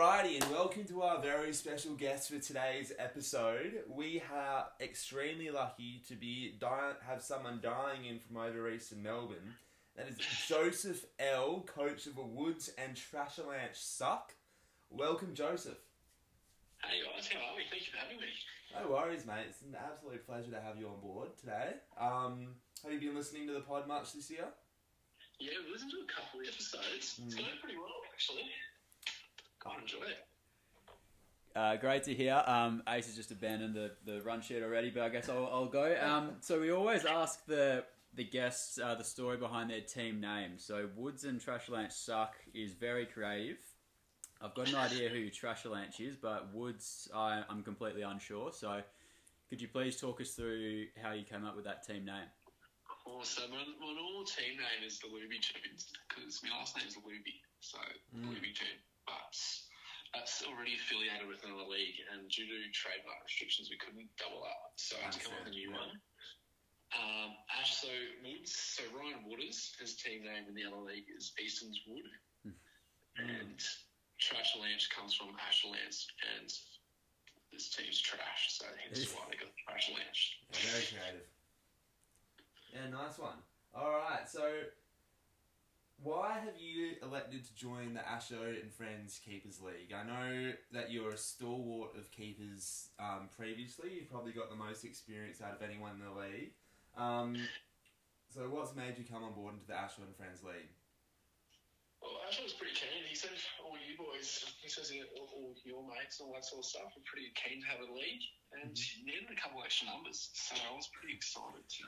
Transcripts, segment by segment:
Alrighty, and welcome to our very special guest for today's episode. We are extremely lucky to have someone dialing in from over east in Melbourne. That is Joseph L., coach of the Woods and Trasholanche Suck. Welcome, Joseph. Hey guys, how are we? Thank you for having me. No worries, mate. It's an absolute pleasure to have you on board today. Have you been listening to the pod much this year? Yeah, we listened to a couple of episodes. It's going pretty well, actually. I enjoy it. Great to hear. Ace has just abandoned the run sheet already, but I guess I'll go. So we always ask the guests the story behind their team name. So Woods and Trasholanche Suck is very creative. I've got an idea who Trasholanche is, but Woods I'm completely unsure. So could you please talk us through how you came up with that team name? So my normal team name is the Luby Tunes, because my last name is Luby, so Luby Tune. But that's already affiliated with another league, and due to trademark restrictions, we couldn't double up. So I had to come up with a new one. So Woods, so Ryan Waters, his team name in the other league is Easton's Wood, and Trasholanche comes from Asherlance, and this team's trash, so hence why they got Trasholanche. Yeah, very creative. Yeah, nice one. Alright, so why have you elected to join the Asho and Friends Keepers League? I know that you're a stalwart of keepers previously. You've probably got the most experience out of anyone in the league. So what's made you come on board into the Asho and Friends League? Well, Asho was pretty keen. He said, all you boys, he says all your mates and all that sort of stuff are pretty keen to have a league, and he needed a couple extra numbers. So I was pretty excited to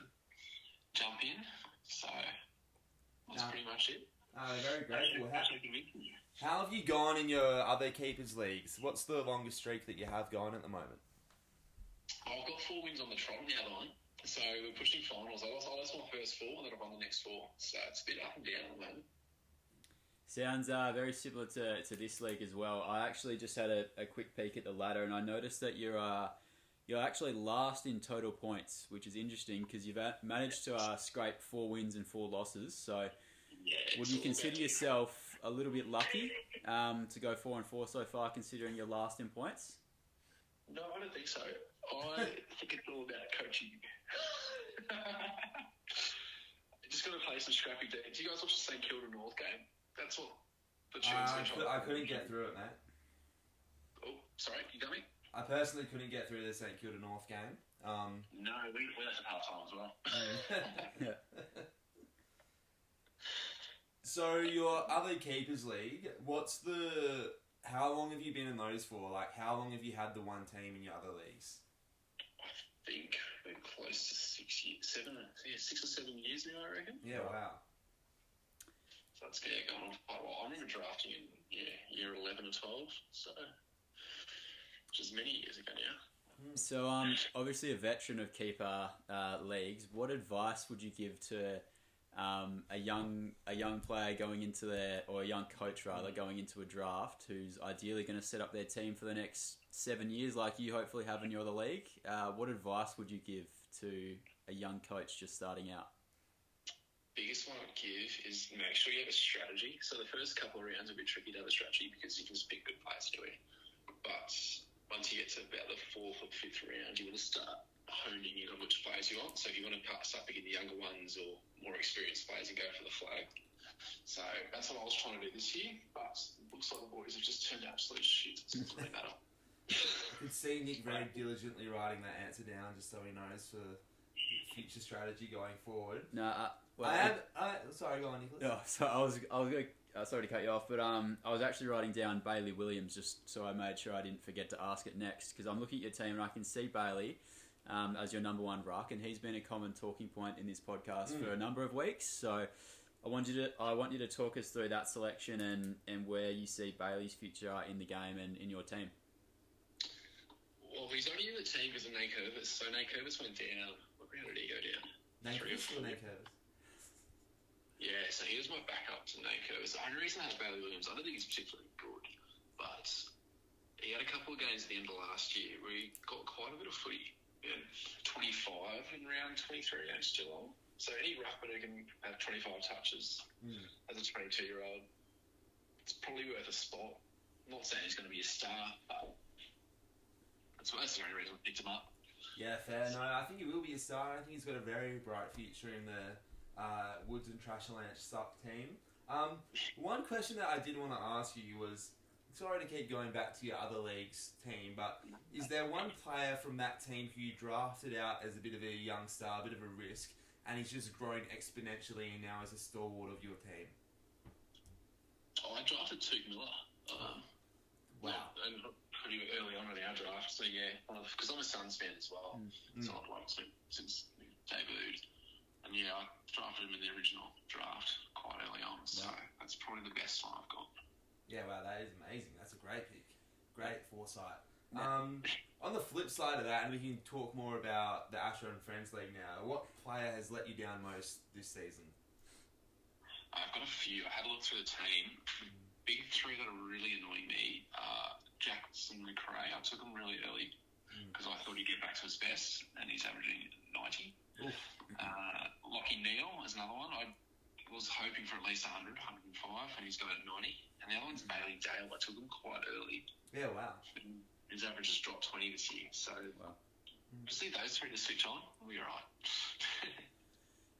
jump in. So that's pretty much it. Very grateful. How have you gone in your other keepers leagues? What's the longest streak that you have going at the moment? I've got 4 wins on the trot on the other one. So we're pushing finals. I lost my first 4 and then I've won the next 4. So it's a bit up and down at the moment. Sounds very similar to this league as well. I actually just had a quick peek at the ladder, and I noticed that you're actually last in total points, which is interesting because you've managed to scrape 4 wins and 4 losses. So would you consider yourself a little bit lucky to go 4-4 so far, considering you're last in points? No, I don't think so. I think it's all about coaching. Just got to play some scrappy D. Do you guys watch the St Kilda North game? That's what the tunes I couldn't get through it, mate. Oh, sorry, you got me? I personally couldn't get through the St Kilda North game. No, we left at half time as well. So your other keepers league, how long have you been in those for? Like, how long have you had the one team in your other leagues? I think we're close to 6 or 7 years now, I reckon. Yeah, wow. So that's going on quite a while. I remember drafting in year 11 or 12, so which is many years ago now. So obviously a veteran of keeper leagues, what advice would you give to a young player going into or a young coach rather going into a draft who's ideally going to set up their team for the next 7 years, like you hopefully have in your other league? What advice would you give to a young coach just starting out? Biggest one I'd give is make sure you have a strategy. So the first couple of rounds will be tricky to have a strategy because you can just pick good players to it. But once you get to about the 4th or 5th round, you want to start honing in on which players you want. So if you want to start picking the younger ones or more experienced players and go for the flag. So that's what I was trying to do this year, but it looks like the boys have just turned absolute shit. So it doesn't really matter. I could see Nick very diligently writing that answer down just so he knows for future strategy going forward. Sorry, go on, Nicholas. No, so I was going sorry to cut you off, but I was actually writing down Bailey Williams just so I made sure I didn't forget to ask it next, because I'm looking at your team and I can see Bailey as your number 1 ruck, and he's been a common talking point in this podcast for a number of weeks. So I want you to talk us through that selection and where you see Bailey's future in the game and in your team. Well, he's only in the team because of Nate Curvis. So Nate Curvis went down. What round did he go down? Nate Curvis. Yeah, so he was my backup to Nate Curvis. The only reason I had Bailey Williams, I don't think he's particularly good, but he had a couple of games at the end of last year where he got quite a bit of footy. He had 25 in round 23 against Geelong. So any ruckman who can have 25 touches as a 22-year-old, it's probably worth a spot. not saying he's going to be a star, but that's the only reason I picked him up. Yeah, fair. No, I think he will be a star. I think he's got a very bright future in the Woods and Trasholanche suck team. One question that I did want to ask you was, sorry to keep going back to your other leagues team, but is there one player from that team who you drafted out as a bit of a young star, a bit of a risk, and he's just grown exponentially and now is a stalwart of your team? I drafted Tuke Miller. Wow. And pretty early on in our draft, so yeah, because I'm a Suns fan as well, so I've liked him since he debuted. And yeah, I drafted him in the original draft quite early on, so that's probably the best one I've got. Yeah, wow, that is amazing. That's a great pick. Great foresight. On the flip side of that, and we can talk more about the Asher and Friends League now, what player has let you down most this season? I've got a few. I had a look through the team. The big three that are really annoying me are Jackson McRae. I took him really early because I thought he'd get back to his best, and he's averaging 90. Lockie Neal is another one. I was hoping for at least 100, 105, and he's got it 90. And the other one's Bailey Dale. I took him quite early. Yeah, wow. And his average has dropped 20 this year. So just leave those three to switch on. We'll be all right.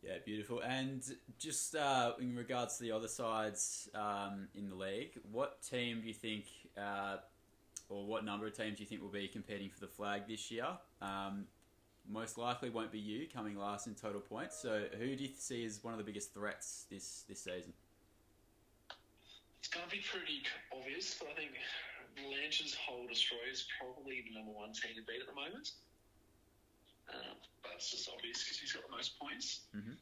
Yeah, beautiful. And just in regards to the other sides in the league, what team do you think, or what number of teams do you think will be competing for the flag this year? Most likely won't be you, coming last in total points. So who do you see as one of the biggest threats this season? It's going to be pretty obvious, but I think Lanch's Hull Destroyer is probably the number one team to beat at the moment. But it's just obvious because he's got the most points. Mm-hmm.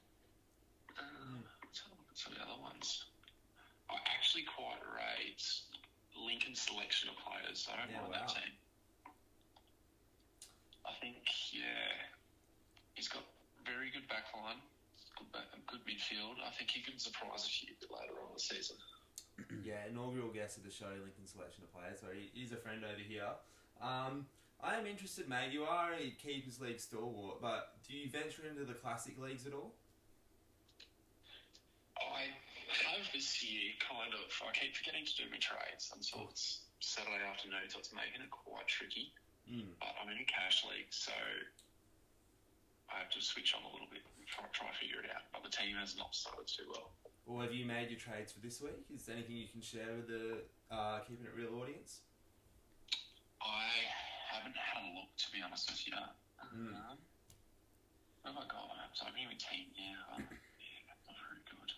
Let's have a look at some of the other ones. I actually quite rate Lincoln's selection of players. I don't mind that team. I think, he's got very good backline, good midfield. I think he can surprise a few bit later on in the season. Yeah, inaugural guest of the show, Lincoln Selection of Players, so he's a friend over here. I am interested, mate. You are a Keepers League stalwart, but do you venture into the Classic Leagues at all? I have this year, kind of. I keep forgetting to do my trades until it's Saturday afternoon, so it's making it quite tricky. But I'm in a cash league, so I have to switch on a little bit and try to figure it out. But the team has not started too well. Well, have you made your trades for this week? Is there anything you can share with the Keeping It Real audience? I haven't had a look, to be honest with you. Oh my god, so I'm in a team now. Not very good.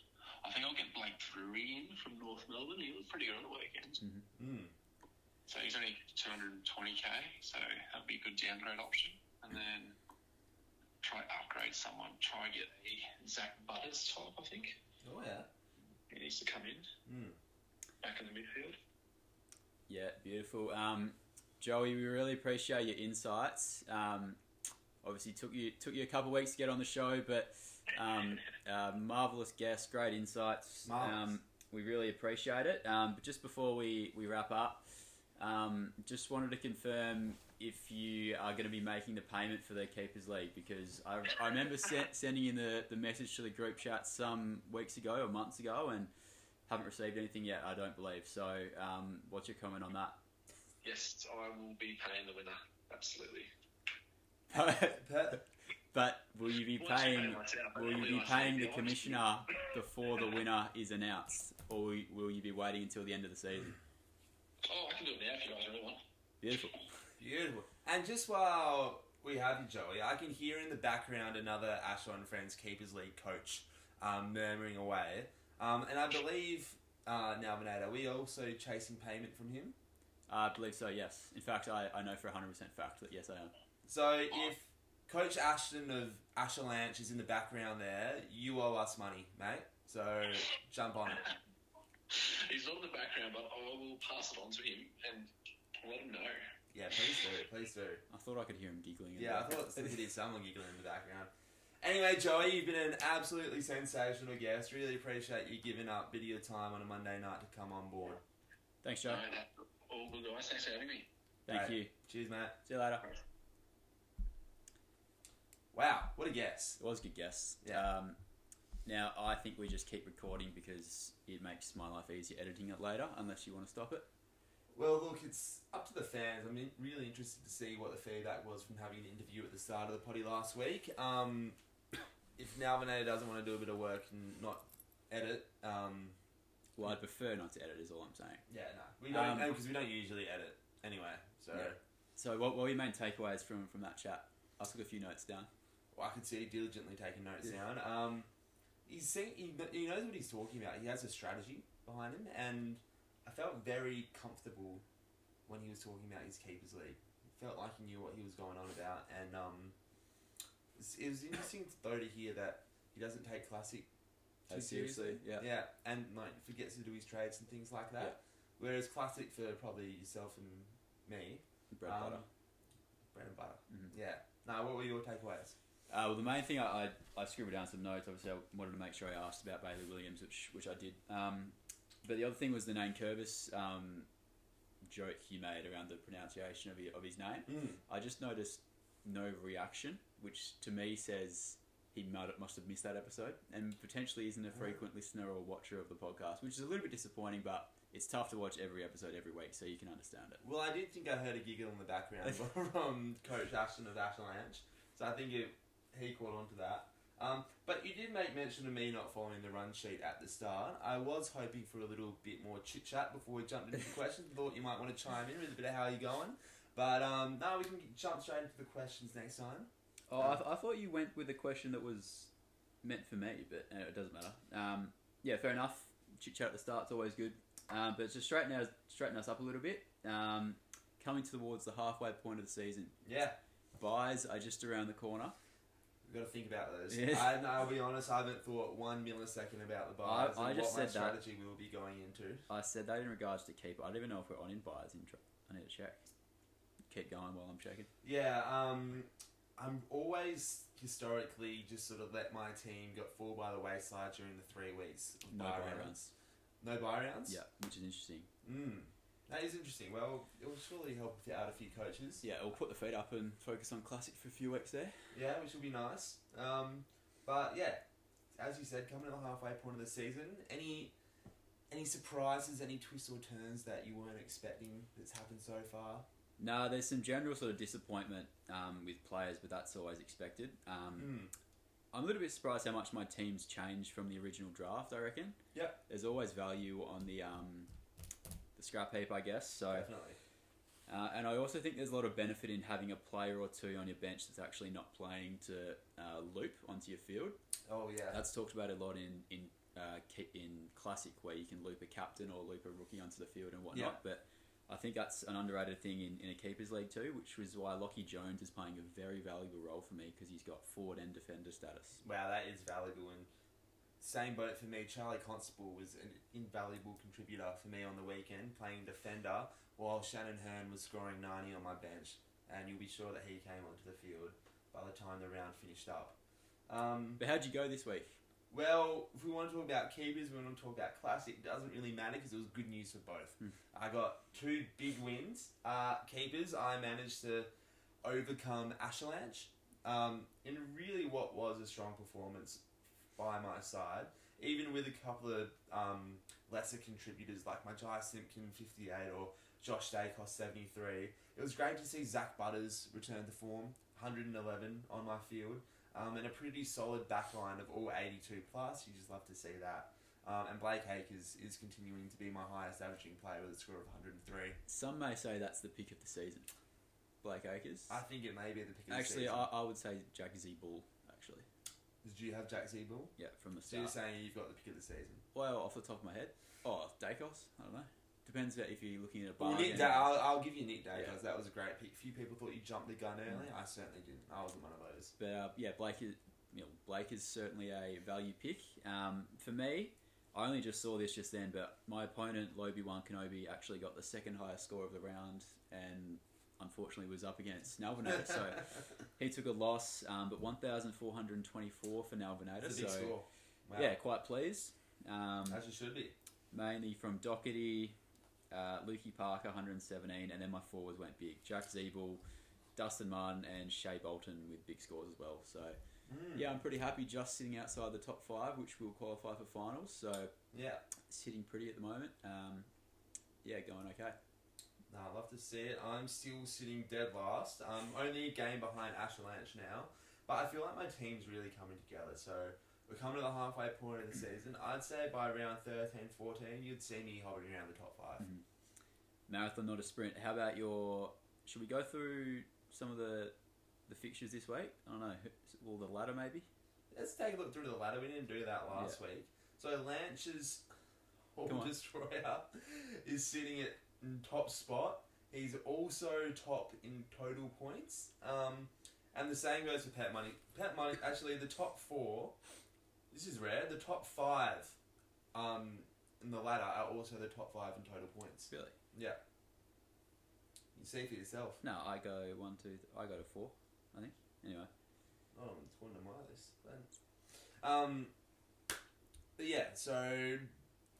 I think I'll get Blake Drury in from North Melbourne. He was pretty good on the weekend. So he's only 220k, so that'll be a good downgrade option. And then try upgrade someone. Try get a Zach Butters type, I think. Oh, yeah. He needs to come in. Back in the midfield. Yeah, beautiful. Joey, we really appreciate your insights. Obviously, took you a couple of weeks to get on the show, but marvellous guest, great insights. We really appreciate it. But just before we wrap up, just wanted to confirm if you are going to be making the payment for the Keepers League, because I remember sending in the message to the group chat some weeks ago or months ago and haven't received anything yet, I don't believe. So what's your comment on that? Yes, I will be paying the winner, absolutely. But will you be paying the commissioner before the winner is announced, or will you be waiting until the end of the season? Oh, I can do it now if you guys really want. Beautiful. Beautiful. And just while we have you, Joey, I can hear in the background another Asher and Friends Keepers League coach murmuring away. And I believe, Nalvinator, are we also chasing payment from him? I believe so, yes. In fact, I know for 100% fact that yes, I am. So if Coach Ashton of Trasholanche is in the background there, you owe us money, mate. So jump on it. He's not in the background, but I will pass it on to him and let him know. Yeah, please do. I thought I could hear him giggling. Yeah, I thought there could be someone giggling in the background. Anyway, Joey, you've been an absolutely sensational guest. Really appreciate you giving up a bit of your time on a Monday night to come on board. Thanks, Joe. All good, guys. Thanks for having me. Thank you. Cheers, mate. See you later. Wow, what a guess. It was a good guess. Yeah. Now, I think we just keep recording because it makes my life easier editing it later, unless you want to stop it. Well, look, it's up to the fans. I'm really interested to see what the feedback was from having an interview at the start of the potty last week. If Nalvinator doesn't want to do a bit of work and not edit, well, I'd prefer not to edit. Is all I'm saying. Yeah, no, we don't, because we don't usually edit anyway. So, So what were your main takeaways from that chat? I took a few notes down. Well, I could see diligently taking notes down. He knows what he's talking about. He has a strategy behind him, and I felt very comfortable when he was talking about his Keepers League. It felt like he knew what he was going on about, and it was interesting though to hear that he doesn't take Classic too seriously. Yeah, and like forgets to do his trades and things like that. Yeah. Whereas Classic for probably yourself and me, bread and butter. Mm-hmm. Yeah. Now, what were your takeaways? Well, the main thing I scribbled down some notes. Obviously, I wanted to make sure I asked about Bailey Williams, which I did. But the other thing was the name Curvis joke he made around the pronunciation of his name. I just noticed no reaction, which to me says he must have missed that episode and potentially isn't a frequent listener or watcher of the podcast, which is a little bit disappointing, but it's tough to watch every episode every week, so you can understand it. Well, I did think I heard a giggle in the background from Coach Ashton of Trasholanche, so I think he caught on to that. But you did make mention of me not following the run sheet at the start. I was hoping for a little bit more chit-chat before we jumped into the questions. Thought you might want to chime in with a bit of how you're going. But no, we can jump straight into the questions next time. Oh, I thought you went with a question that was meant for me, but it doesn't matter. Yeah, fair enough. Chit-chat at the start's always good. But just straighten us up a little bit. Coming towards the halfway point of the season. Yeah. Buys are just around the corner. We've got to think about those. Yes. I'll be honest, I haven't thought 1 millisecond about the buys I and just what my said that. strategy will be going into. I said that in regards to keeper. I don't even know if we're on in buys. I need to check. Keep going while I'm checking. Yeah, I'm always historically just sort of let my team fall by the wayside during the 3 weeks. Of No buy rounds. No buy rounds? Yeah, which is interesting. That is interesting. Well, it will surely help out a few coaches. Yeah, we'll put the feet up and focus on Classic for a few weeks there. Yeah, which will be nice. But yeah, as you said, coming to the halfway point of the season, any surprises, any twists or turns that you weren't expecting that's happened so far? No, there's some general sort of disappointment with players, but that's always expected. I'm a little bit surprised how much my team's changed from the original draft, I reckon. Yep. There's always value on the scrap heap, I guess. So Definitely. And I also think there's a lot of benefit in having a player or two on your bench that's actually not playing to loop onto your field. Oh, yeah. That's talked about a lot in Classic, where you can loop a captain or loop a rookie onto the field and whatnot. Yeah. But I think that's an underrated thing in a Keepers League too, which was why Lockie Jones is playing a very valuable role for me, because he's got forward and defender status. Wow, that is valuable. And same boat for me. Charlie Constable was an invaluable contributor for me on the weekend, playing defender, while Shannon Hearn was scoring 90 on my bench. And you'll be sure that he came onto the field by the time the round finished up. But how'd you go this week? Well, if we want to talk about keepers, we want to talk about Classic. It doesn't really matter because it was good news for both. I got 2 big wins. Keepers, I managed to overcome Trasholanche in really what was a strong performance by my side, even with a couple of lesser contributors like my Jai Simpkin 58 or Josh Dacos 73. It was great to see Zach Butters return to form, 111 on my field. And a pretty solid backline of all 82 plus. You just love to see that. And Blake Acres is continuing to be my highest averaging player with a score of 103. Some may say that's the pick of the season. Blake Acres. I think it may be the pick of the Actually, season. I would say Jack Z Bull, actually. Did you have Jack Zeebull? Yeah, from the So you're start. saying you've got the pick of the season? Well, off the top of my head. Oh, Dacos? I don't know. Depends if you're looking at a Well, bargain. I'll give you Nick Dacos. Yeah. That was a great pick. A few people thought you jumped the gun early. I certainly didn't. I wasn't one of those. But yeah, Blake is certainly a value pick. For me, I only just saw this just then, but my opponent, Lobi-Wan Kenobi, actually got the second highest score of the round and unfortunately was up against Nalvinator. So he took a loss, but 1,424 for Nalvinator. That's a big score. Wow. Yeah, quite pleased. As you should be. Mainly from Doherty, Lukey Parker, 117, and then my forwards went big. Jack Zeebull, Dustin Martin, and Shea Bolton with big scores as well. So, yeah, I'm pretty happy just sitting outside the top 5, which will qualify for finals. So, yeah, sitting pretty at the moment. Yeah, going okay. to see it. I'm still sitting dead last. Only a game behind Trasholanche now. But I feel like my team's really coming together. So we're coming to the halfway point of the season. I'd say by round 13, 14, you'd see me hovering around the top 5. Marathon, not a sprint. How about your... Should we go through some of the fixtures this week? I don't know. Well, the ladder maybe? Let's take a look through the ladder. We didn't do that last week. So Lance's All Destroyer is sitting at top spot. He's also top in total points. And the same goes for Pet Money. Pet Money, actually, the top 4, this is rare, the top 5 in the ladder are also the top 5 in total points. Really? Yeah. You see for yourself. No, I go 1, 2, I go to 4, I think. Anyway. Oh, it's one of my list. But yeah, so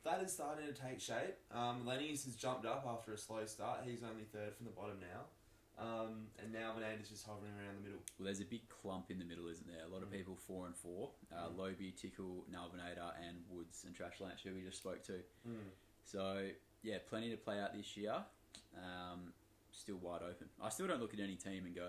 that is starting to take shape. Lenny's has jumped up after a slow start. He's only 3rd from the bottom now. And now Vananda's just hovering around the middle. Well, there's a big clump in the middle, isn't there? A lot of people 4 and 4. Lobie, Tickle, Nalvinator, and Woods and Trasholanche, who we just spoke to. So, yeah, plenty to play out this year. Still wide open. I still don't look at any team and go,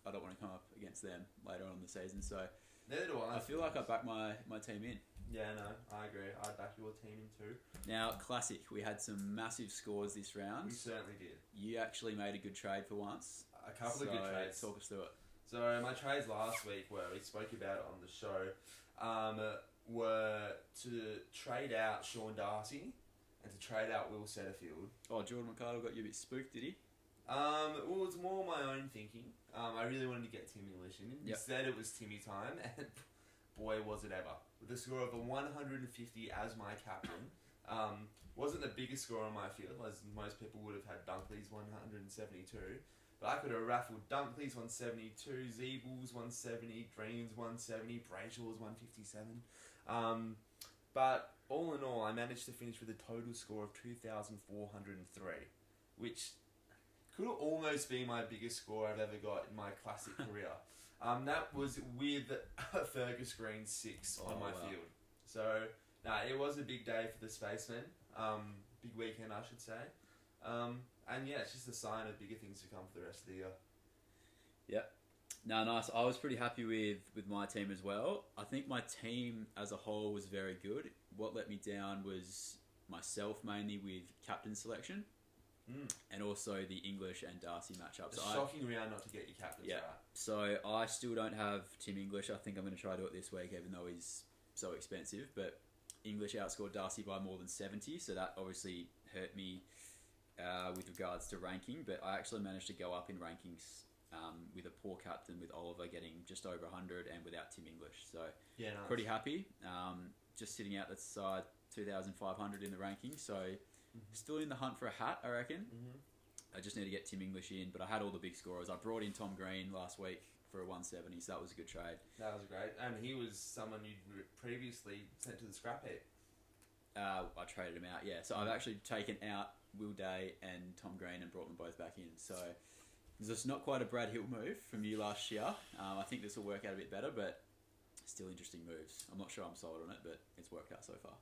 I don't want to come up against them later on in the season. So, neither do I. I feel like I back my team in. Yeah, no, I agree. I'd back your team in too. Now, classic. We had some massive scores this round. We certainly did. You actually made a good trade for once. A couple of good trades. Talk us through it. So my trades last week, where we spoke about it on the show, were to trade out Sean Darcy and to trade out Will Setterfield. Oh, Jordan McCardle got you a bit spooked, did he? Well, it's more my own thinking. I really wanted to get Tim English in. Instead, it was Timmy time, and boy, was it ever. With a score of a 150 as my captain. Wasn't the biggest score on my field, as most people would have had Dunkley's 172. But I could have raffled Dunkley's 172, Zeebles 170, Green's 170, Brayshaw's 157. But all in all, I managed to finish with a total score of 2,403, which could almost be my biggest score I've ever got in my classic career. That was with Fergus Green 6 on my field. So, it was a big day for the Spaceman. Big weekend, I should say. And yeah, it's just a sign of bigger things to come for the rest of the year. Yep. No, nice. I was pretty happy with my team as well. I think my team as a whole was very good. What let me down was myself, mainly with captain selection. And also the English and Darcy matchup. It's a shocking round not to get your captains right. So I still don't have Tim English. I think I'm going to try to do it this week, even though he's so expensive. But English outscored Darcy by more than 70, so that obviously hurt me with regards to ranking. But I actually managed to go up in rankings with a poor captain, with Oliver getting just over 100 and without Tim English. So pretty happy. Just sitting out the side 2,500 in the rankings. So still in the hunt for a hat, I reckon. I just need to get Tim English in, but I had all the big scorers. I brought in Tom Green last week for a 170, so that was a good trade. That was great. And he was someone you'd previously sent to the scrap heap. I traded him out, yeah. So I've actually taken out Will Day and Tom Green and brought them both back in. So it's just not quite a Brad Hill move from you last year. I think this will work out a bit better, but still interesting moves. I'm not sure I'm sold on it, but it's worked out so far.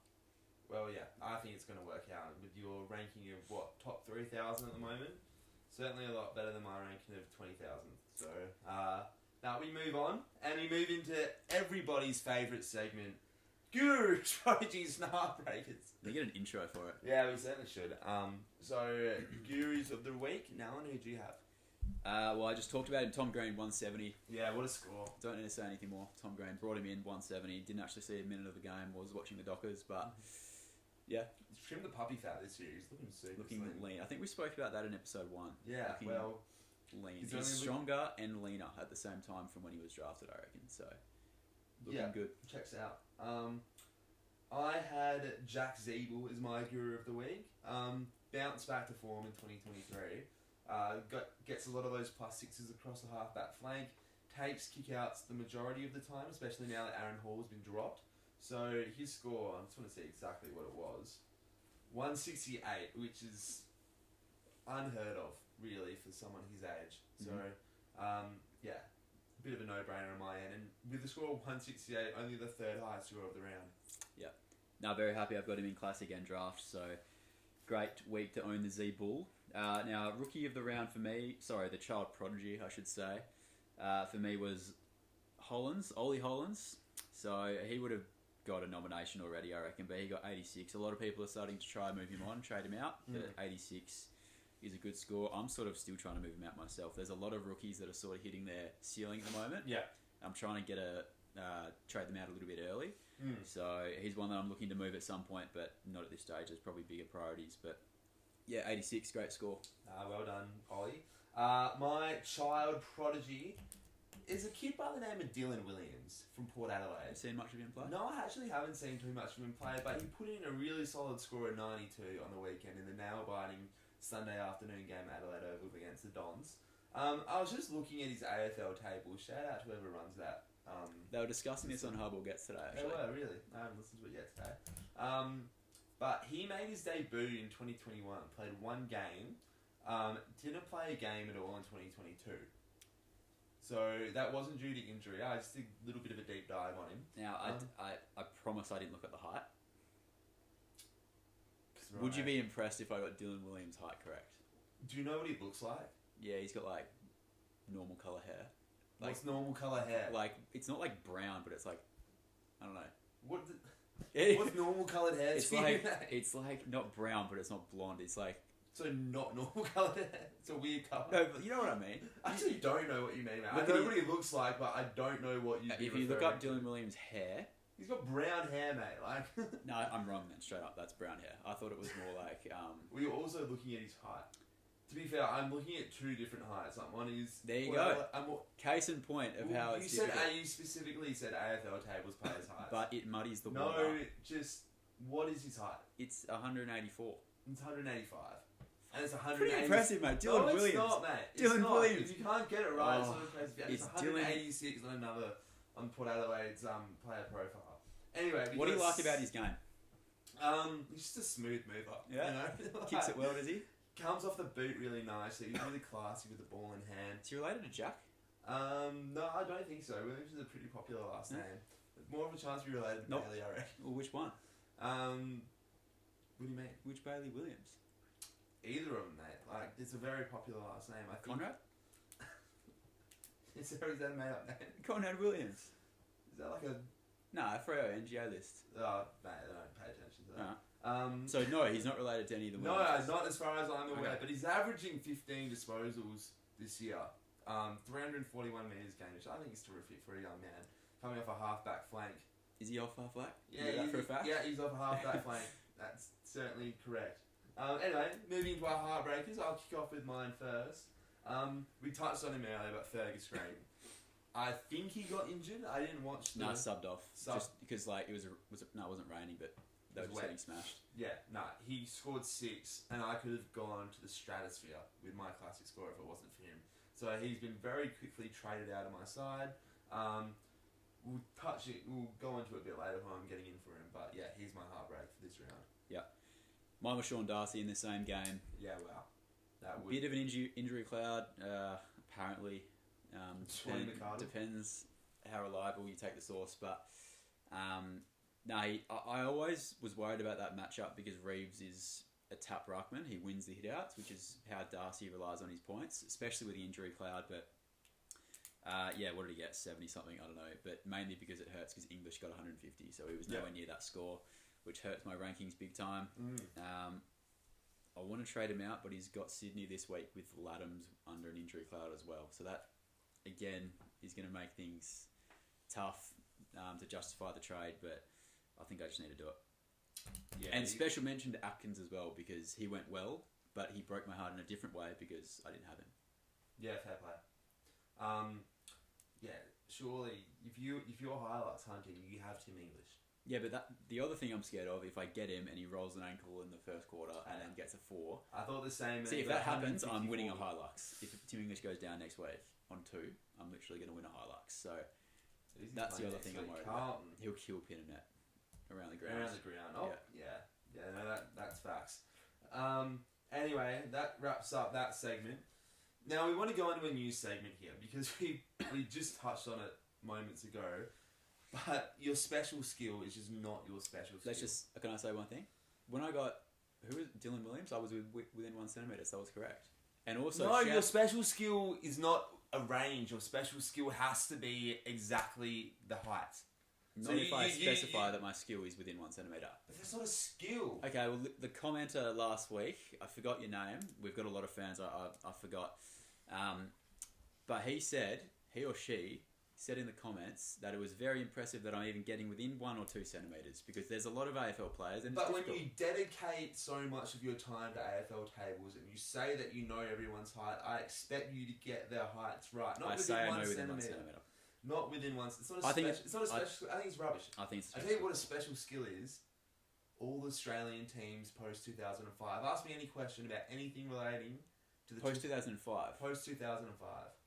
Well, yeah, I think it's going to work out with your ranking of, top 3,000 at the moment. Certainly a lot better than my ranking of 20,000. So, now we move on, and we move into everybody's favourite segment, Guru Strategies and Heartbreakers. They get an intro for it. Yeah, we certainly should. So, Gurus of the week, Nalan, who do you have? Well, I just talked about him, Tom Green, 170. Yeah, what a score. Don't need to say anything more. Tom Green, brought him in, 170. Didn't actually see a minute of the game, was watching the Dockers, but... Yeah. He's trimmed the puppy fat this year. He's looking super looking slim. lean. I think we spoke about that in episode 1. Yeah, lean. He's stronger and leaner at the same time from when he was drafted, I reckon. So, looking good. Checks out. I had Jack Zeeble as my Guru of the week. Bounced back to form in 2023. Gets a lot of those +6s across the half-back flank. Takes kick-outs the majority of the time, especially now that Aaron Hall's been dropped. So his score, I just want to see exactly what it was. 168, which is unheard of, really, for someone his age. So, yeah, a bit of a no-brainer on my end. And with the score of 168, only the 3rd highest score of the round. Yeah. Now, very happy I've got him in Classic and Draft. So, great week to own the Z Bull. Now, rookie of the round for me, the child prodigy, I should say, for me was Ollie Hollins. So he would have got a nomination already, I reckon, but he got 86. A lot of people are starting to try and move him on, trade him out, but 86 is a good score. I'm sort of still trying to move him out myself. There's a lot of rookies that are sort of hitting their ceiling at the moment. Yeah. I'm trying to get trade them out a little bit early. So he's one that I'm looking to move at some point, but not at this stage. There's probably bigger priorities. But yeah, 86, great score. Well done, Ollie. My child prodigy is a kid by the name of Dylan Williams from Port Adelaide. Have you seen much of him play? No, I actually haven't seen too much of him play, but he put in a really solid score of 92 on the weekend in the nail-biting Sunday afternoon game at Adelaide Oval against the Dons. I was just looking at his AFL table. Shout out to whoever runs that. They were discussing this on Hubble Gets today, actually. They were, really? I haven't listened to it yet today. But he made his debut in 2021, played one game, didn't play a game at all in 2022. So that wasn't due to injury. I just did a little bit of a deep dive on him. Now, I promise I didn't look at the height. Right. Would you be impressed if I got Dylan Williams' height correct? Do you know what he looks like? Yeah, he's got like normal colour hair. Like, what's normal colour hair? Like, it's not like brown, but it's like, I don't know. What's normal coloured hair? It's like not brown, but it's not blonde. It's like, so not normal coloured hair. It's a weird colour. No, but you know what I mean. I actually don't know what you mean, man. I know what he looks like, but I don't know what you. If you look up Dylan Williams' hair, he's got brown hair, mate. Like. No, I'm wrong then. Straight up, that's brown hair. I thought it was more like. We were also looking at his height. To be fair, I'm looking at two different heights. Like one is. There you go. Case in point of how you it's said. difficult. You specifically said AFL tables players' heights. But it muddies the water. water. No, just what is his height? It's 184. It's 185. And it's 180. Pretty impressive, mate. Dylan Williams. It's not, mate. Dylan Williams. If you can't get it right, it's not impressive. It's 186 on another on Port Adelaide's player profile. Anyway, what do you like about his game? He's just a smooth mover. Yeah, you know? Kicks it well, does he? Comes off the boot really nicely. He's really classy with the ball in hand. Is he related to Jack? No, I don't think so. Williams is a pretty popular last name. More of a chance to be related to Bailey, I reckon. Well, which one? What do you mean? Which Bailey Williams? Either of them, mate. Like, it's a very popular last name. I think. Conrad? Is that a made up name? Conrad Williams. Is that like a... Nah, Freo NGO list. Oh, mate, I don't pay attention to that. So, no, he's not related to any of the No, Williams. not as far as I'm aware. Okay. But he's averaging 15 disposals this year. 341 metres game, which I think is terrific for a young man. Coming off a half-back flank. Is he off half-back? Yeah, for a fact? Yeah, he's off a half-back flank. That's certainly correct. Anyway, moving into our heartbreakers, I'll kick off with mine first. We touched on him earlier, but Fergus Green. I think he got injured. I didn't watch the... No, subbed off. Just because, like, it wasn't raining, but they were just getting smashed. Yeah, he scored 6, and I could have gone to the stratosphere with my classic score if it wasn't for him. So he's been very quickly traded out of my side. We'll go into it a bit later when I'm getting in for him, but yeah, he's my heartbreak for this round. Yeah. Mine was Sean Darcy in the same game. Yeah, wow. Bit of an injury cloud, apparently. Depends how reliable you take the source, but I always was worried about that matchup because Reeves is a tap ruckman. He wins the hitouts, which is how Darcy relies on his points, especially with the injury cloud. But what did he get? 70 something, I don't know. But mainly because it hurts because English got 150, so he was nowhere near that score, which hurts my rankings big time. I want to trade him out, but he's got Sydney this week with Laddams under an injury cloud as well. So that, again, is going to make things tough to justify the trade, but I think I just need to do it. Yeah, and special mention to Atkins as well, because he went well, but he broke my heart in a different way because I didn't have him. Yeah, fair play. Surely, if you're highlights hunting, you have Tim English. Yeah, but the other thing I'm scared of, if I get him and he rolls an ankle in the first quarter and then gets a 4. I thought the same. See, if that happens, I'm winning a Hilux. If Tim English goes down next week on 2, I'm literally going to win a Hilux. So that's the other thing I'm worried about. He'll kill pin and net around the ground. Oh, yeah. No, that's facts. Anyway, that wraps up that segment. Now we want to go into a new segment here because we just touched on it moments ago. But your special skill is just not your special skill. Can I say one thing? When I got who was Dylan Williams? I was within 1 centimetre, so that was correct. And also, No, your special skill is not a range. Your special skill has to be exactly the height. not if I specify that my skill is within 1 centimetre. But that's not a skill. Okay, well, the commenter last week, I forgot your name. We've got a lot of fans. I forgot. But he or she said in the comments that it was very impressive that I'm even getting within 1 or 2 centimetres, because there's a lot of AFL players. And But when you dedicate so much of your time to AFL tables and you say that you know everyone's height, I expect you to get their heights right. Not within I one know within 1 centimetre. centimetre. Not within one. It's not a I think it's not a special. I think it's rubbish. I think it's. I tell you what a special skill is. All Australian teams post 2005. Ask me any question about anything relating to the Post 2005. Post 2005.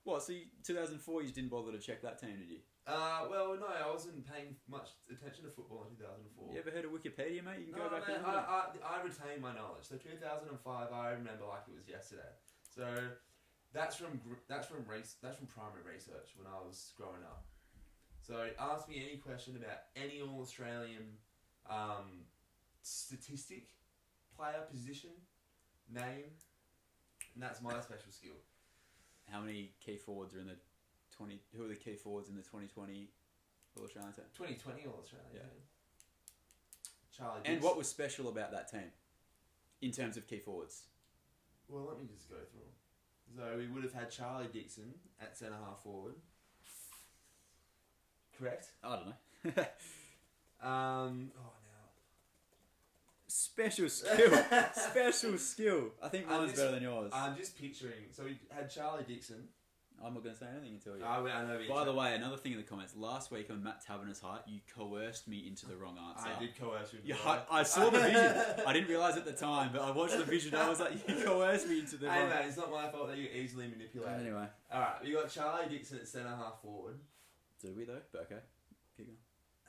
What? So 2004, you just didn't bother to check that team, did you? Well, no, I wasn't paying much attention to football in 2004. You ever heard of Wikipedia, mate? You can No, go back man, and I retain my knowledge. So 2005, I remember like it was yesterday. So that's from primary research when I was growing up. So ask me any question about any All Australian statistic, player, position, name, and that's my special skill. How many key forwards are in the 20? Who are the key forwards in the 2020 All Australian team? 2020 All Australian. Yeah. Team. Charlie. And Dixon. what was special about that team in terms of key forwards? Well, let me just go through them. So we would have had Charlie Dixon at centre half forward. Correct. I don't know. Now. Special skill. Special skill. I think mine's better than yours. I'm just picturing. So we had Charlie Dixon. I'm not going to say anything until you. I know. By the way, another thing in the comments. Last week on Matt Taberner's height, you coerced me into the wrong answer. I did coerce you. I saw the vision. I didn't realise at the time, but I watched the vision. I was like, you coerced me into the wrong. Hey mate, it's not my fault that you easily manipulated. Anyway. Alright, we got Charlie Dixon at centre half forward. Do we though? But okay. Keep going.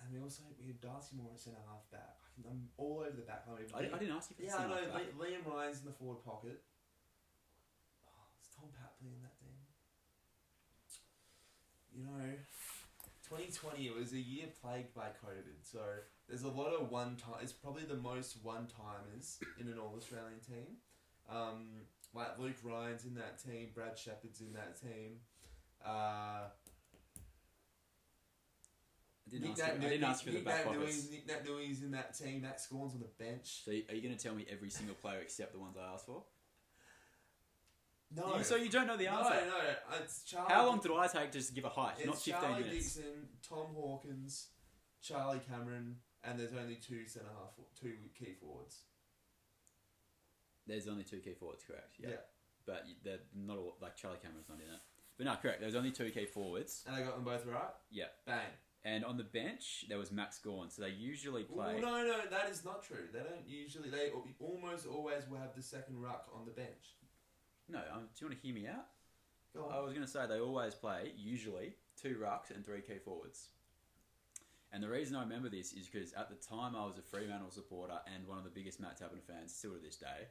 And we had Darcy Moore at centre half back. I'm all over the back line. I didn't ask you for the Yeah, I know. centre half back. Liam Ryan's in the forward pocket. Oh, is Tom Papley in that team? You know, 2020, it was a year plagued by COVID, so there's a lot of one-time. It's probably the most one-timers in an All-Australian team. Like Luke Ryan's in that team, Brad Shepherd's in that team. I didn't ask you for the back pockets. Nick Nat Newey's in that team. Max Scorn's on the bench. So are you going to tell me every single player except the ones I asked for? No. So you don't know the answer? No. It's Charlie. How long did I take to just give a height? It's Not 15 Charlie minutes. Dixon, Tom Hawkins, Charlie Cameron, and there's only two key forwards. There's only 2 key forwards, correct? Yeah. But they're not all, like Charlie Cameron's not in it. But no, correct. There's only 2 key forwards. And I got them both right? Yeah. Bang. And on the bench, there was Max Gawn. So they usually play... Well, no, that is not true. They don't usually... They almost always will have the second ruck on the bench. No, do you want to hear me out? Go on. I was going to say they always play, usually, 2 rucks and 3 key forwards. And the reason I remember this is because at the time I was a Fremantle supporter and one of the biggest Matt Taberner fans, still to this day.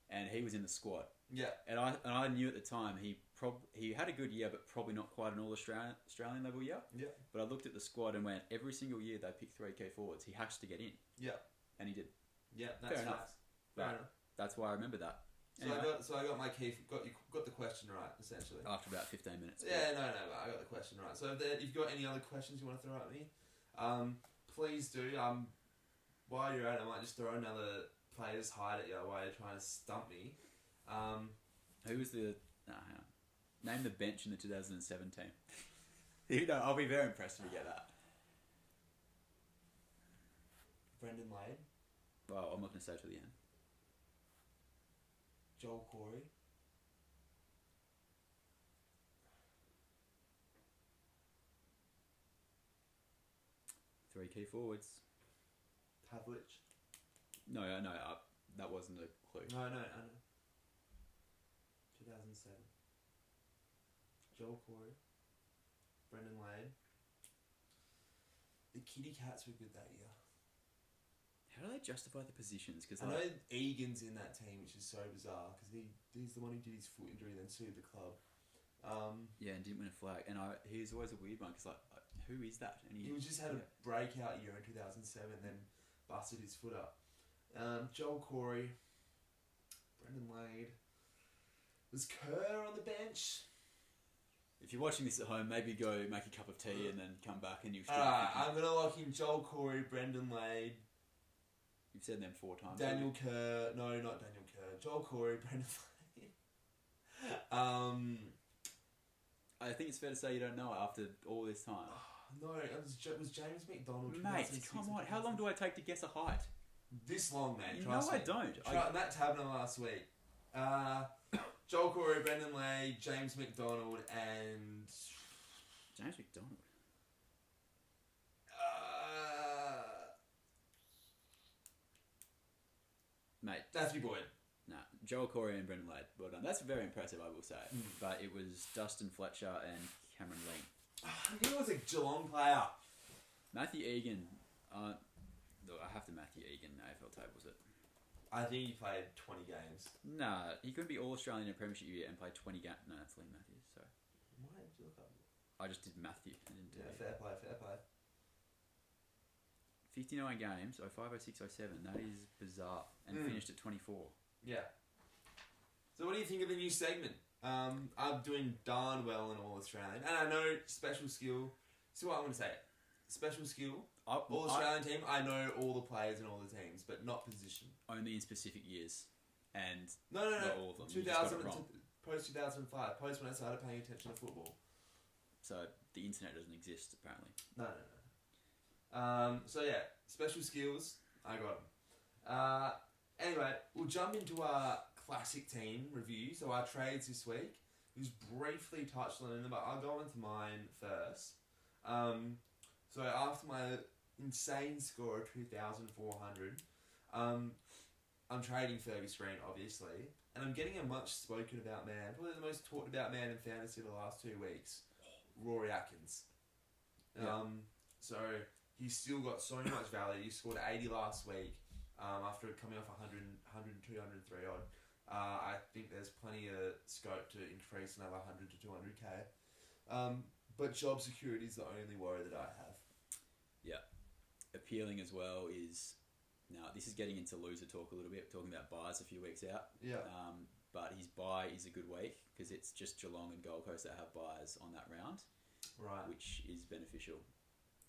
And he was in the squad. Yeah. And I knew at the time he had a good year, but probably not quite an All-Australian level year. Yeah. But I looked at the squad and went, every single year they pick 3 key forwards. He has to get in. Yeah. And he did. Yeah, that's Fair enough. Fair enough. That's why I remember that. So Anyway, I got my key. Got the question right, essentially. after about 15 minutes. Yeah, no, but I got the question right. So if you've got any other questions you want to throw at me, please do. While you're at it, I might just throw another player's height at you while you're trying to stump me. Who was the... hang on. Name the bench in the 2007 team. I'll be very impressed if you get that. Brendan Lade, Well, I'm not going to say it till the end. Joel Corey, Three key forwards. Pavlich. No, that wasn't a clue. No, I know. 2007. Joel Corey, Brendan Lade. The Kitty Cats were good that year. How do they justify the positions? Because I know Egan's in that team, which is so bizarre because he's the one who did his foot injury and then sued the club. yeah, and didn't win a flag. And he's always a weird one because who is that? And he just had a breakout year in 2007, then busted his foot up. Joel Corey, Brendan Lade. Was Kerr on the bench? If you're watching this at home, maybe go make a cup of tea and then come back and you'll still Alright, thinking, I'm going to lock in Joel Corey, Brendan Lade. You've said them 4 times. Daniel Kerr. No, not Daniel Kerr. Joel Corey, Brendan Lade. I think it's fair to say you don't know it after all this time. No, it was James McDonald. Mate, come on. How long do I take to guess a height? This long, mate. No, Trust I me. don't. Matt Tabner last week. Joel Corey, Brendan Lade, James McDonald, and... James McDonald. Mate. Matthew Boyd. Nah, Joel Corey and Brendan Lade. Well done. That's very impressive, I will say. But it was Dustin Fletcher and Cameron Ling. I knew it was a Geelong player. Matthew Egan. Look, I have to Matthew Egan AFL tables it. I think he played 20 games. Nah, he couldn't be All-Australian in a premiership year and play 20 games. No, that's Liam Matthews, sorry. Why did you look up? I just did Matthew. I didn't do Fair play. 59 games, 05, 06, 07. That is bizarre. And finished at 24. Yeah. So what do you think of the new segment? I'm doing darn well in All-Australian. And I know special skill. So what I'm going to say. Special skill. All-Australian team. I know all the players in all the teams, but not position. Only in specific years. And No. not all of them. You just got it wrong. Post 2005. Post when I started paying attention to football. So the internet doesn't exist, apparently. No. So yeah, special skills, I got them. Anyway, we'll jump into our classic team review. So our trades this week. We've briefly touched on them, but I'll go into mine first. So after my insane score of 2,400, I'm trading Fergus Green, obviously, and I'm getting a much spoken about man, probably the most talked about man in fantasy the last 2 weeks, Rory Atkins. So he's still got so much value. He scored 80 last week after coming off 100, 102, 103 odd. I think there's plenty of scope to increase another 100 to 200k. But job security is the only worry that I have. Yeah. Appealing as well is... Now, this is getting into loser talk a little bit, talking about buys a few weeks out. Yeah. But his buy is a good week because it's just Geelong and Gold Coast that have buys on that round. Right. Which is beneficial.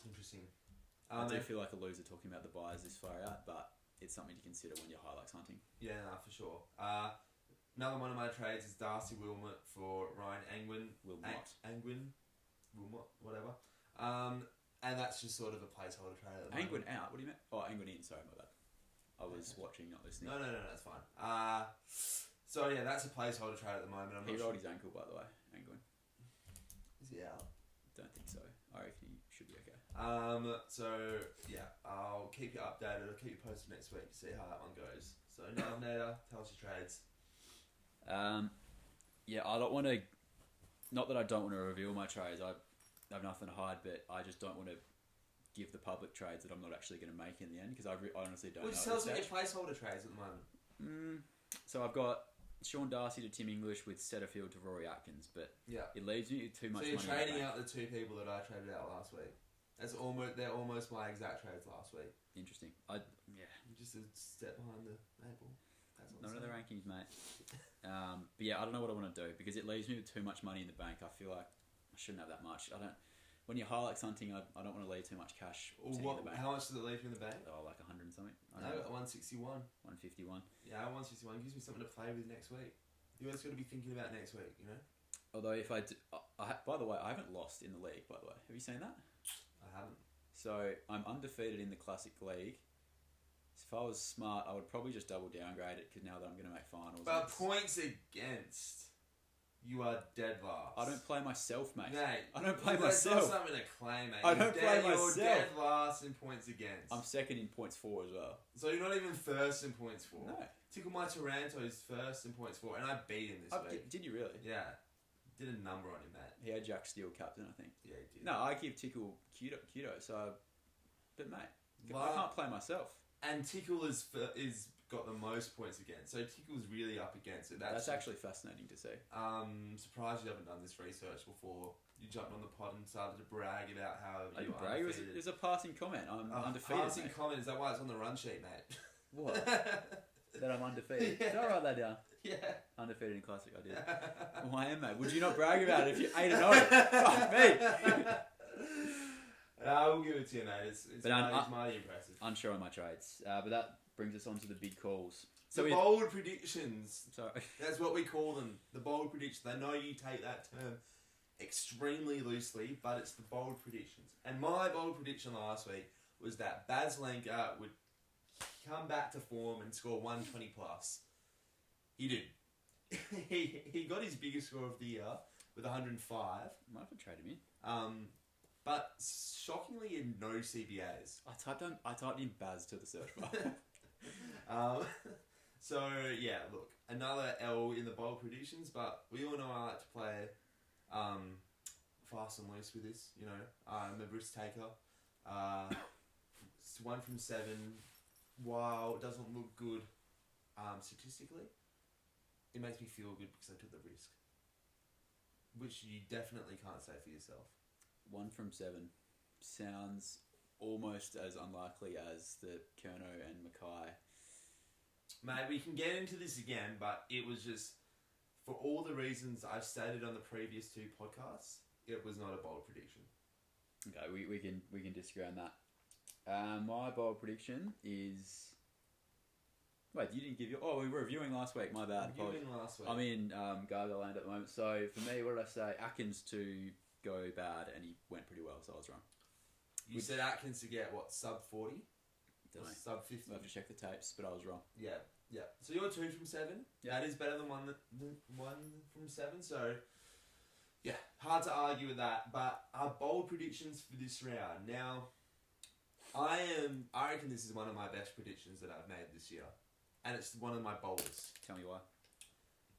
Interesting. I do feel like a loser talking about the buys this far out, but it's something to consider when you're highlights hunting. Yeah, for sure. Another one of my trades is Darcy Wilmot for Ryan Angwin. Wilmot, whatever. And that's just sort of a placeholder trade at the Angwin moment. out? What do you mean? Oh, Angwin in. Sorry, my bad. I was watching, not listening. No, that's fine. So yeah, that's a placeholder trade at the moment. He rolled his ankle, by the way, Angwin. Is he out? Don't think so. I reckon he should be okay. So yeah, I'll keep you updated. I'll keep you posted next week to see how that one goes. So now, Nada, tell us your trades. Yeah, I don't want to. Not that I don't want to reveal my trades. I have nothing to hide, but I just don't want to give the public trades that I'm not actually going to make in the end because I honestly don't know. Which tells me your placeholder trades at the moment. So I've got Sean Darcy to Tim English with Setterfield to Rory Atkins, but it leaves me with too much money. So you're trading out the 2 people that I traded out last week. They're almost my exact trades last week. Interesting. You're just a step behind the maple. None of the rankings, mate. But yeah, I don't know what I want to do because it leaves me with too much money in the bank. I feel like I shouldn't have that much. When you're highlights hunting, I don't want to leave too much cash sitting in the bank. How much does it leave you in the bank? Oh, like 100 and something. I got 161. 151. Yeah, 161 gives me something to play with next week. You always got to be thinking about next week, you know? Although if I do, by the way, I haven't lost in the league, by the way. Have you seen that? I haven't. So I'm undefeated in the Classic League. If I was smart, I would probably just double downgrade it because now that I'm going to make finals. But points against, you are dead last. I don't play myself, mate. Mate, I don't play that's myself. That's not something to claim, mate. I don't play myself. You're dead last in points against. I'm second in points for as well. So you're not even first in points for. No. Tickle My Taranto is first in points for, and I beat him this week. Did you really? Yeah. Did a number on him, mate. He had Jack Steele captain, I think. Yeah, he did. No, I give Tickle kudo, so... But, mate, I can't play myself. And Tickle is got the most points against, so Tickle's really up against it. That's actually fascinating to see. Surprised you haven't done this research before. You jumped on the pod and started to brag about how you brag. It was a passing comment. I'm undefeated. Passing comment, is that why it's on the run sheet, mate? What? that I'm undefeated. Did I write that down? Yeah. Undefeated in Classic, I did. Well, I am, mate. Would you not brag about it if you're 8-0? Fuck me. We'll give it to you, mate. It's mighty impressive. Unsure on my trades. But that brings us on to the big calls. So the bold predictions. Sorry. That's what we call them. The bold predictions. I know you take that term extremely loosely, but it's the bold predictions. And my bold prediction last week was that Baz Lenka would come back to form and score 120 plus. He did. he got his biggest score of the year with 105. Might have to trade him in. But shockingly, in no CBAs. I typed in Baz to the search bar. So yeah, look, another L in the bold predictions, but we all know I like to play fast and loose with this. You know, I'm a risk taker. It's 1 from 7. While it doesn't look good statistically, it makes me feel good because I took the risk, which you definitely can't say for yourself. 1 from 7 sounds almost as unlikely as the Kerno and Mackay. Mate, we can get into this again, but it was just, for all the reasons I've stated on the previous 2 podcasts, it was not a bold prediction. Okay, we can disagree on that. My bold prediction is... Wait, you didn't give your... Oh, we were reviewing last week, my bad. I'm in Gargoyle Land at the moment, so for me, what did I say? Atkins to go bad, and he went pretty well, so I was wrong. You said Atkins to get, what, sub 40? Don't know. Sub 50? I'll have to check the tapes, but I was wrong. Yeah. So you're 2 from 7. Yeah. That is better than 1 from 7, so... Yeah, hard to argue with that, but our bold predictions for this round. Now, I reckon this is one of my best predictions that I've made this year, and it's one of my boldest. Tell me why.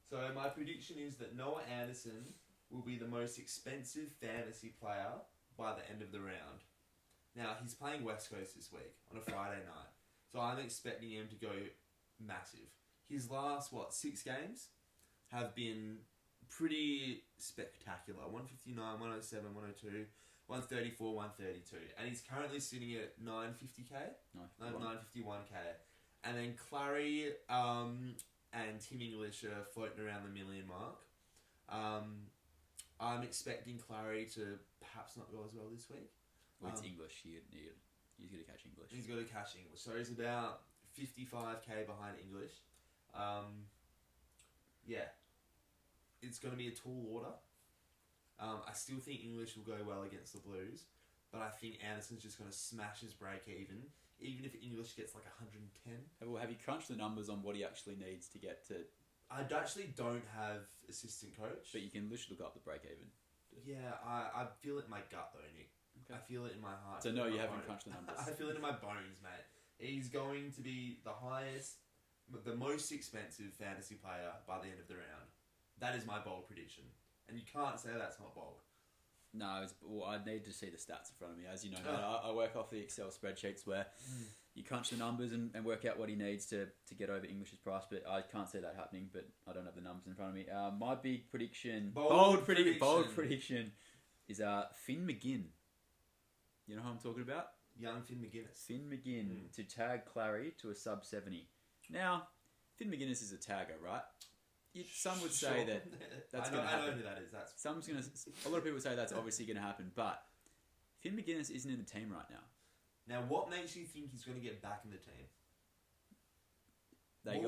So my prediction is that Noah Anderson will be the most expensive fantasy player by the end of the round. Now, he's playing West Coast this week on a Friday night, so I'm expecting him to go massive. His last, 6 games have been pretty spectacular. 159, 107, 102, 134, 132. And he's currently sitting at 950k? 951k. And then Clary and Tim English are floating around the million mark. I'm expecting Clary to perhaps not go as well this week. Well, it's English. He's going to catch English. He's got to catch English. So he's about 55k behind English. Yeah. It's going to be a tall order. I still think English will go well against the Blues, but I think Anderson's just going to smash his break even if English gets like 110. Well, have you crunched the numbers on what he actually needs to get to... I actually don't have assistant coach. But you can literally look up the break even. Yeah, I feel it in my gut though, Nick. Okay. I feel it in my heart. So no, you haven't crunched the numbers. I feel it in my bones, mate. He's going to be the most expensive fantasy player by the end of the round. That is my bold prediction. And you can't say that's not bold. No, I need to see the stats in front of me. As you know, I work off the Excel spreadsheets where you crunch the numbers and work out what he needs to get over English's price. But I can't see that happening, but I don't have the numbers in front of me. My big prediction... Bold prediction is Finn McGinn. You know who I'm talking about? Young Finn McGuinness. Finn McGinn to tag Clary to a sub 70. Now, Finn McGuinness is a tagger, right? Some would say that that's going to happen. I know who that is. A lot of people say that's obviously going to happen, but Finn McGuinness isn't in the team right now. Now, what makes you think he's going to get back in the team?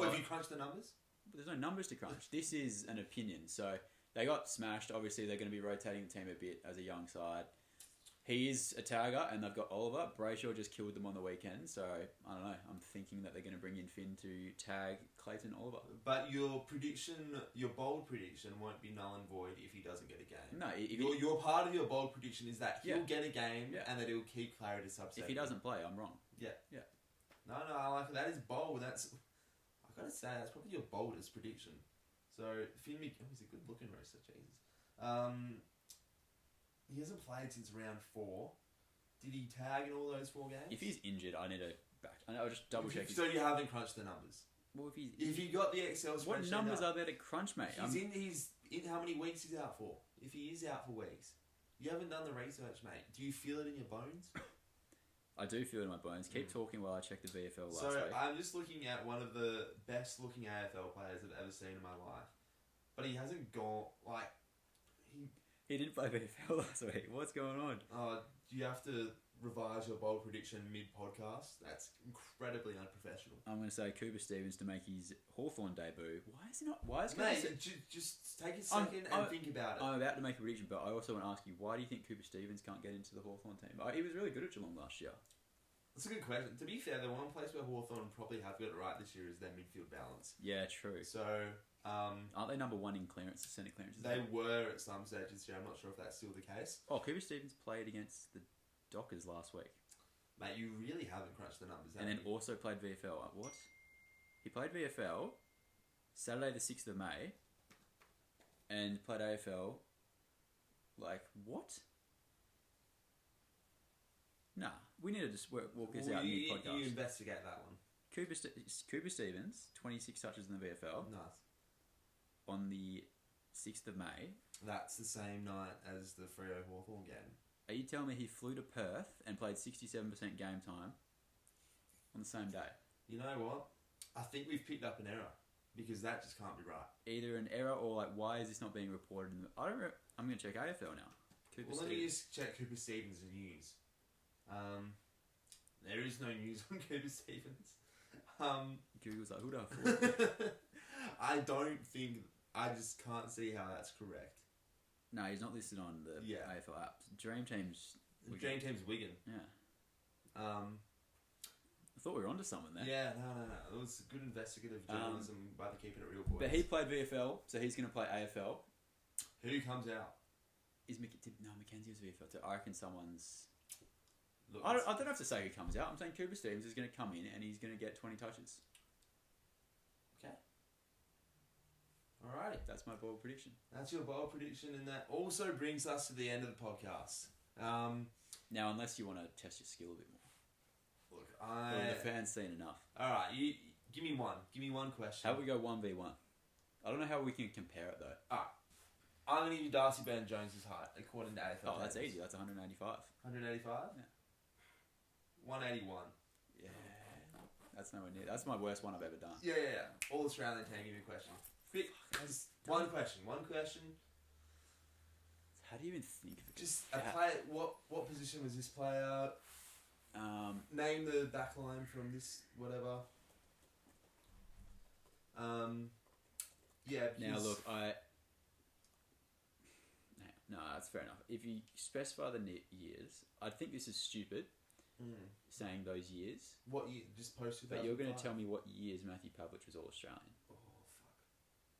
Have you crunched the numbers? There's no numbers to crunch. This is an opinion. So they got smashed. Obviously, they're going to be rotating the team a bit as a young side. He is a tagger, and they've got Oliver. Brayshaw just killed them on the weekend, so I don't know. I'm thinking that they're going to bring in Finn to tag Clayton Oliver. But your bold prediction won't be null and void if he doesn't get a game. No, your part of your bold prediction is that he'll get a game and that he'll keep Clary to sub-70. If he doesn't play, I'm wrong. Yeah. No, I like it. That is bold. I gotta say, that's probably your boldest prediction. So Finn McGinn, he's a good looking roaster, Jesus. He hasn't played since round 4. Did he tag in all those 4 games? If he's injured, I need to I'll just double check. So you haven't crunched the numbers. Well, if you got the Excel spreadsheet, what numbers are there to crunch, mate? He's in how many weeks he's out for? If he is out for weeks, you haven't done the research, mate. Do you feel it in your bones? I do feel it in my bones. Keep talking while I check the VFL last So week. I'm just looking at one of the best looking AFL players I've ever seen in my life, but he hasn't gone like He didn't play VFL last week. What's going on? you have to revise your bold prediction mid podcast. That's incredibly unprofessional. I'm going to say Cooper Stevens to make his Hawthorn debut. Why is he not? Why is Mate, just take a second and think about it. I'm about to make a prediction, but I also want to ask you, why do you think Cooper Stevens can't get into the Hawthorn team? He was really good at Geelong last year. That's a good question. To be fair, the one place where Hawthorn probably have got it right this year is their midfield balance. Yeah, true. So, aren't they number one in clearance, centre clearances? They were at some stage this year. I'm not sure if that's still the case. Oh, Cooper Stevens played against the Dockers last week. Mate, you really haven't crunched the numbers, And then also played VFL. What? He played VFL Saturday the 6th of May and played AFL. Like, what? Nah, we need to just walk this out in the podcast. You investigate that one. Cooper Stevens, 26 touches in the VFL Nice. on the 6th of May. That's the same night as the Freo Hawthorn game. Are you telling me he flew to Perth and played 67% game time on the same day? You know what? I think we've picked up an error because that just can't be right. Either an error or like, why is this not being reported? I'm going to check AFL now. Let me just check Cooper Stevens' news. There is no news on Cooper Stevens. Google's like, who the I just can't see how that's correct. No, he's not listed on the AFL app. Dream Team's Wigan. Dream Team's Wigan. Yeah. I thought we were onto something there. Yeah, no. It was good investigative journalism by the Keeping It Real boys. But he played VFL, so he's going to play AFL. Who comes out? Mackenzie was VFL too. I reckon someone's... Look, I don't have to say who comes out. I'm saying Cooper Stevens is going to come in and he's going to get 20 touches. Okay. Alrighty. That's my bold prediction. That's your bold prediction, and that also brings us to the end of the podcast. Now, unless you want to test your skill a bit more. Look, the fans seen enough. Alright, you give me one. Give me one question. How about we go 1v1? I don't know how we can compare it though. Alright. I'm going to give you Darcy Byrne-Jones' height, according to AFL. Oh, that's easy. That's 185. 185? Yeah. 181. Yeah. That's nowhere near. That's my worst one I've ever done. Yeah. All Australian team, give me a question. Quick. One question. How do you even think of it? Just a player. What position was this player? Name the back line from this whatever. Yeah. Now look, no, that's fair enough. If you specify the years, I think this is stupid. Saying those years. What year? Just post 2005. But you're going to tell me what years Matthew Pavlich was All Australian. Oh fuck!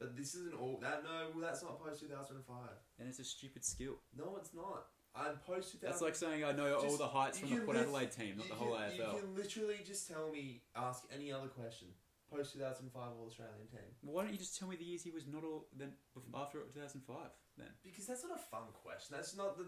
But this isn't all that. No, well, that's not post 2005. And it's a stupid skill. No, it's not. I'm post 2000. That's like saying I know all the heights from the Port Adelaide team, not the whole AFL. You can literally just tell me, ask any other question. Post 2005 All Australian team. Well, why don't you just tell me the years he was not all then after 2005 then? Because that's not a fun question. That's not.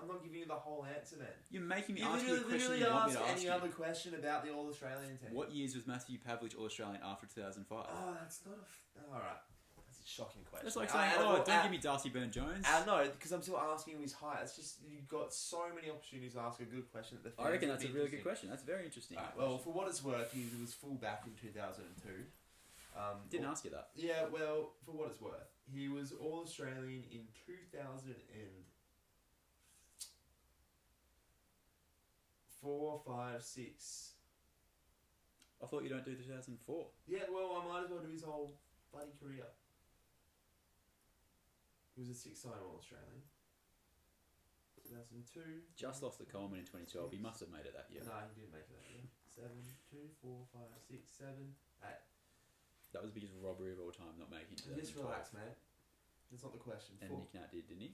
I'm not giving you the whole answer then. You're making me you ask you a question you want me to ask any you. other question about the All Australian team. What years was Matthew Pavlich All Australian after 2005? Oh, that's not a. Alright. That's a shocking question. That's like saying, don't give me Darcy Byrne-Jones. No, because I'm still asking him his height. It's just, you've got so many opportunities to ask a good question at the I reckon that's a really good question. That's very interesting. Right, well, for what it's worth, he was full back in 2002. Didn't ask you that. Yeah, well, for what it's worth, he was All Australian in 2004, 5, 6. I thought you don't do 2004. Yeah, well, I might as well do his whole bloody career. He was a 6-time All Australian. 2002. Just lost the Coleman in 2012. He must have made it that year. No, he didn't make it that year. 7, 2, 4, 5, 6, 7, 8. That was the biggest robbery of all time, not making it. Just relax, mate. That's not the question. And Nick Nat did, didn't he?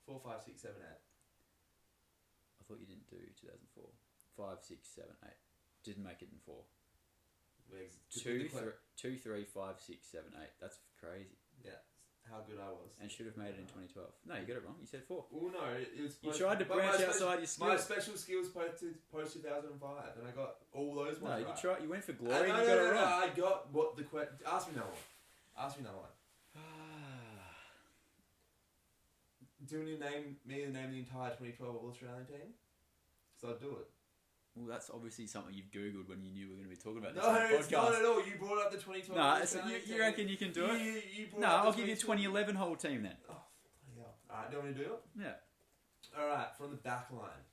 4, 5, 6, 7, 8. I thought you didn't do 2004. 5, 6, 7, 8. Didn't make it in 4. 2, 3, 5, 6, 7, 8. That's crazy. Yeah, how good I was. And should have made it in 2012. No, you got it wrong. You said 4. Well, no, it was. You tried to branch outside your skills. My special skills post 2005, and I got all those ones. No, right. you went for glory. And you got it wrong. I got what the question. Ask me no one. Do you want to name the entire 2012 All Australian team? So I'd do it. Well, that's obviously something you've Googled when you knew we were going to be talking about this No, on the podcast. it's not at all. You brought up the 2012. No, so you reckon you can do it? You brought No, up the I'll give you 2011 whole team then. Oh, bloody hell. Alright, do you want me to do it? Yeah. Alright, from the back line.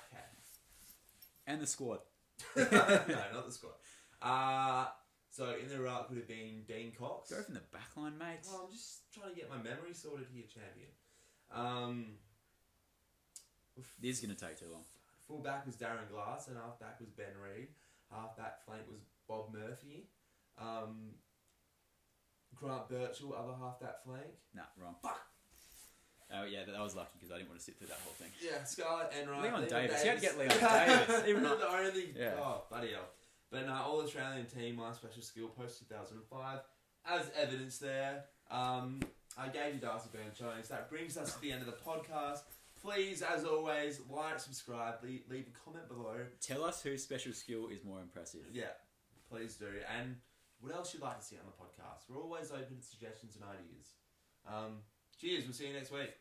Okay. And the squad. No, not the squad. So in the ruck would have been Dean Cox. Go from the back line, mate. Well, I'm just trying to get my memory sorted here, champion. This is going to take too long. Full back was Darren Glass and half back was Ben Reid. Half back flank was Bob Murphy. Grant Birchall, other half back flank. Nah, wrong. Fuck! Oh yeah, that was lucky because I didn't want to sit through that whole thing. Yeah, Scarlett Enright. Leon Davis. You had to get Leon Davis. Even not the only. Yeah. Oh, bloody hell. But no, All Australian team, my special skill post 2005. As evidence there, I gave you Darcy Burn-Jones. That brings us to the end of the podcast. Please, as always, like, subscribe, leave a comment below. Tell us whose special skill is more impressive. Yeah, please do. And what else you'd like to see on the podcast? We're always open to suggestions and ideas. Cheers, we'll see you next week.